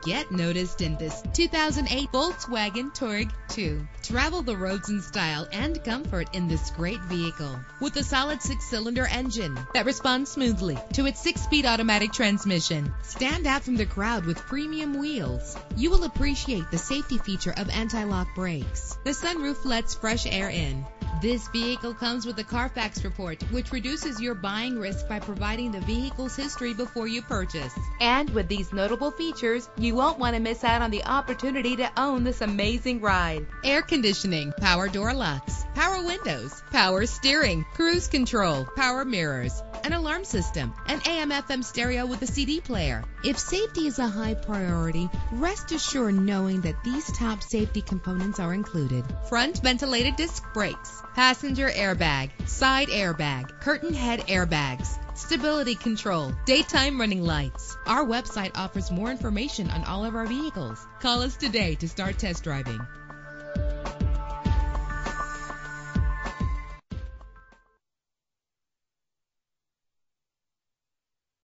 Get noticed in this 2008 Volkswagen Touareg 2. Travel the roads in style and comfort in this great vehicle. With a solid 6-cylinder engine that responds smoothly to its 6-speed automatic transmission. Stand out from the crowd with premium wheels. You will appreciate the safety feature of anti-lock brakes. The sunroof lets fresh air in. This vehicle comes with a Carfax report, which reduces your buying risk by providing the vehicle's history before you purchase. And with these notable features, you won't want to miss out on the opportunity to own this amazing ride. Air conditioning, power door locks, power windows, power steering, cruise control, power mirrors, an alarm system, an AM/FM stereo with a CD player. If safety is a high priority, rest assured knowing that these top safety components are included. Front ventilated disc brakes, passenger airbag, side airbag, curtain head airbags, stability control, daytime running lights. Our website offers more information on all of our vehicles. Call us today to start test driving.